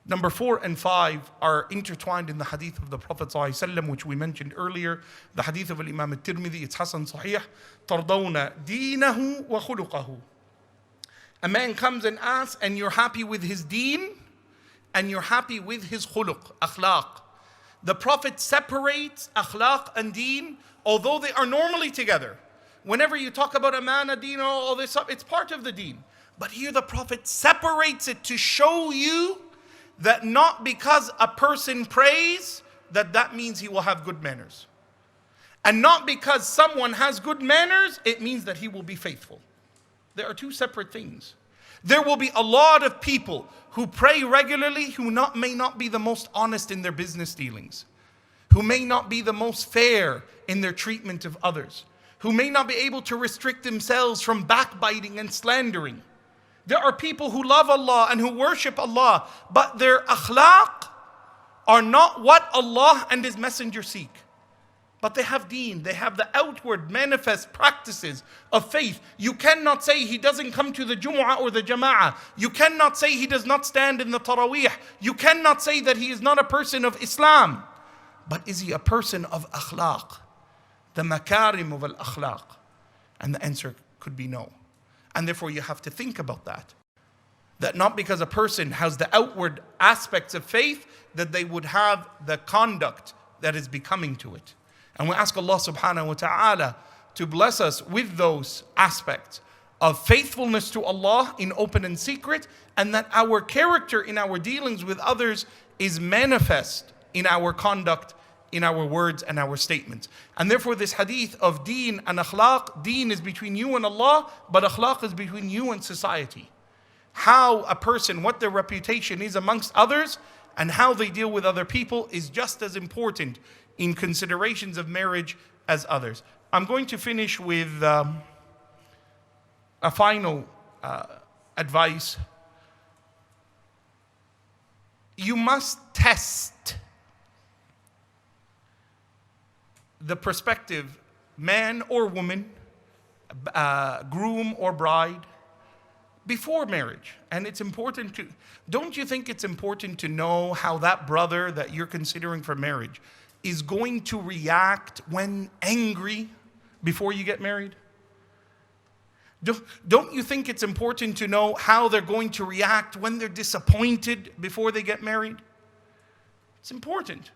Number 4 and 5 are intertwined in the hadith of the Prophet ﷺ, which we mentioned earlier. The hadith of Imam al-Tirmidhi, it's Hasan Sahih. تَرْضَوْنَ دِينَهُ وَخُلُقَهُ. A man comes and asks, and you're happy with his deen, and you're happy with his khuluq, akhlaq. The Prophet separates akhlaq and deen, although they are normally together. Whenever you talk about amana, deen, all this stuff, it's part of the deen. But here the Prophet separates it to show you that not because a person prays, that means he will have good manners. And not because someone has good manners, it means that he will be faithful. There are two separate things. There will be a lot of people who pray regularly who may not be the most honest in their business dealings, who may not be the most fair in their treatment of others, who may not be able to restrict themselves from backbiting and slandering. There are people who love Allah and who worship Allah, but their akhlaq are not what Allah and His Messenger seek. But they have deen, they have the outward manifest practices of faith. You cannot say he doesn't come to the Jumu'ah or the Jama'ah. You cannot say he does not stand in the Taraweeh. You cannot say that he is not a person of Islam. But is he a person of akhlaq? The makarim of al-akhlaq? And the answer could be no. And therefore you have to think about that. That not because a person has the outward aspects of faith, that they would have the conduct that is becoming to it. And we ask Allah subhanahu wa ta'ala to bless us with those aspects of faithfulness to Allah in open and secret, and that our character in our dealings with others is manifest in our conduct, in our words and our statements. And therefore this hadith of deen and akhlaq, deen is between you and Allah, but akhlaq is between you and society. How a person, what their reputation is amongst others, and how they deal with other people is just as important in considerations of marriage as others. I'm going to finish with a final advice. You must test the prospective man or woman, groom or bride, before marriage. And it's important to, don't you think it's important to know how that brother that you're considering for marriage is going to react when angry before you get married? Don't you think it's important to know how they're going to react when they're disappointed before they get married? It's important.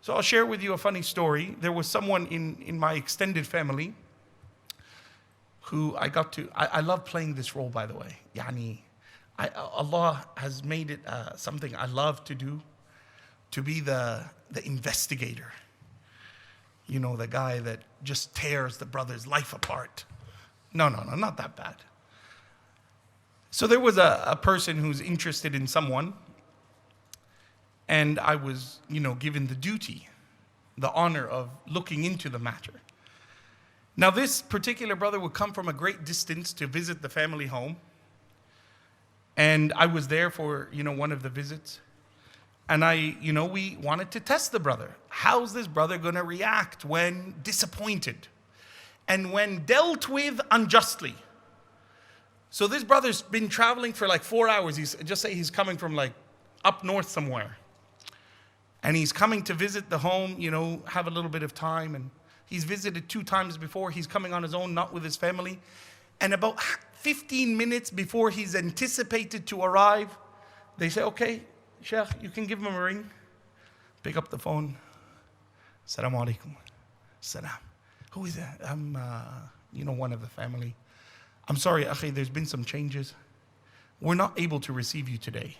So I'll share with you a funny story. There was someone in my extended family who I love playing this role, by the way. Allah has made it something I love to do, to be the investigator. You know, the guy that just tears the brother's life apart. No, not that bad. So there was a person who's interested in someone, and I was, given the duty, the honor of looking into the matter. Now this particular brother would come from a great distance to visit the family home. And I was there for, one of the visits. And we wanted to test the brother. How's this brother going to react when disappointed? And when dealt with unjustly? So this brother's been traveling for like 4 hours. He's coming from like up north somewhere. And he's coming to visit the home, have a little bit of time. And he's visited 2 times before. He's coming on his own, not with his family. And about 15 minutes before he's anticipated to arrive, they say, okay, Sheikh, you can give him a ring. Pick up the phone. Assalamu alaikum. Salam. Who is that? I'm, one of the family. I'm sorry, Akhi, there's been some changes. We're not able to receive you today.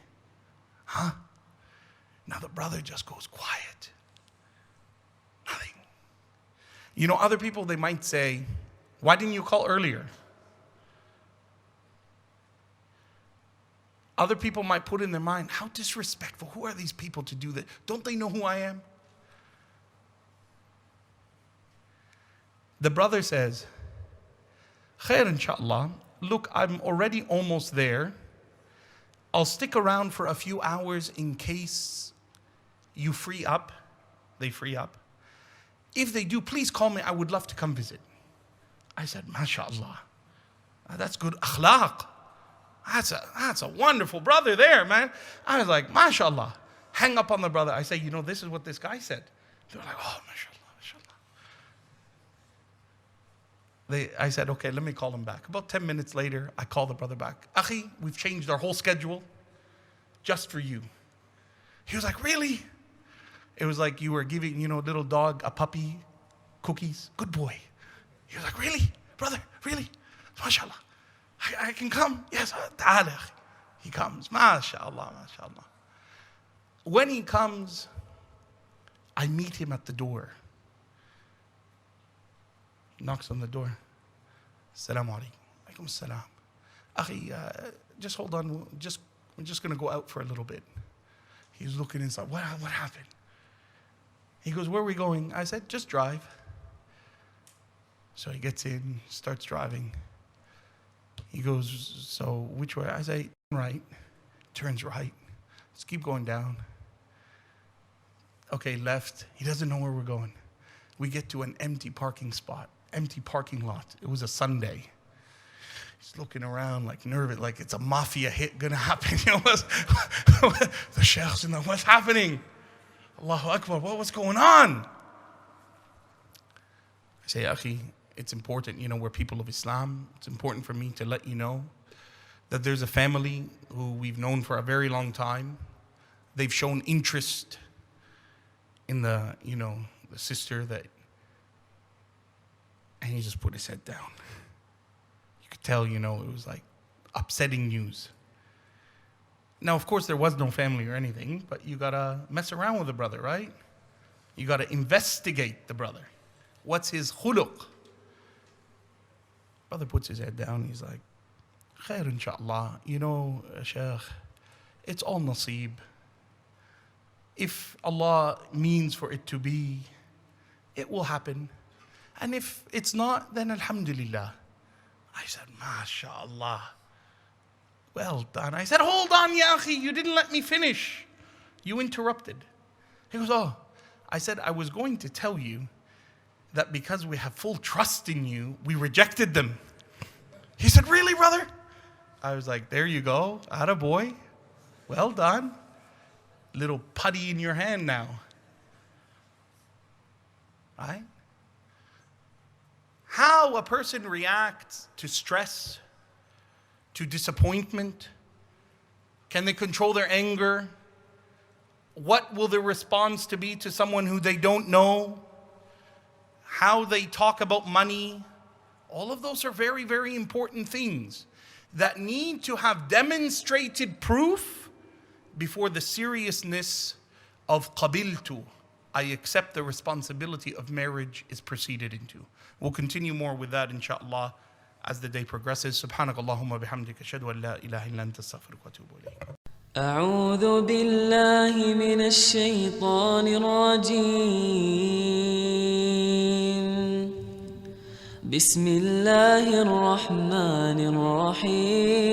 Huh? Now the brother just goes quiet. Nothing. Other people, they might say, why didn't you call earlier? Other people might put in their mind, how disrespectful. Who are these people to do that? Don't they know who I am? The brother says, Khair inshallah. Look, I'm already almost there. I'll stick around for a few hours in case you free up. They free up. If they do, please call me. I would love to come visit. I said, MashaAllah. That's good akhlaq. That's a wonderful brother there, man. I was like, mashallah. Hang up on the brother. I say, you know, this is what this guy said. They're like, oh, mashallah, mashallah. I said, okay, let me call him back. About 10 minutes later, I call the brother back. Akhi, we've changed our whole schedule just for you. He was like, really? It was like you were giving, little dog, a puppy, cookies. Good boy. He was like, really? Brother, really? MashaAllah. I can come? Yes. Ta'ala. He comes. MashaAllah, MashaAllah. When he comes, I meet him at the door. He knocks on the door. Assalamu alaikum. Alaikum assalam. Akhi, just hold on. We're just going to go out for a little bit. He's looking inside. What happened? He goes, where are we going? I said, just drive. So he gets in, starts driving. He goes, so which way? I say, right. Turns right. Let's keep going down. Okay, left. He doesn't know where we're going. We get to an empty parking spot, empty parking lot. It was a Sunday. He's looking around like nervous, like it's a mafia hit gonna happen. The sheikh's in the, what's happening? Allahu Akbar, what's going on? I say, Akhi, it's important, we're people of Islam. It's important for me to let you know that there's a family who we've known for a very long time. They've shown interest in the sister that, and he just put his head down. You could tell, it was like upsetting news. Now, of course, there was no family or anything, but you gotta mess around with the brother, right? You gotta investigate the brother. What's his khuluq? Brother puts his head down. He's like, khair inshallah. Shaykh, it's all nasib. If Allah means for it to be, it will happen. And if it's not, then alhamdulillah. I said, mashallah. Well done. I said, hold on, ya akhi, you didn't let me finish. You interrupted. He goes, oh. I said, I was going to tell you that because we have full trust in you, we rejected them. He said, really, brother? I was like, there you go. Atta boy. Well done. Little putty in your hand now. Right? How a person reacts to stress, to disappointment. Can they control their anger? What will their response to be to someone who they don't know? How they talk about money. All of those are very, very important things that need to have demonstrated proof before the seriousness of qabiltu, I accept the responsibility of marriage, is proceeded into. We'll continue more with that inshallah as the day progresses. Subhanakallahumma bihamdika ashhadu an la ilaha illa anta astaghfiruka wa atubu ilayk. أعوذ بالله من الشيطان الرجيم بسم الله الرحمن الرحيم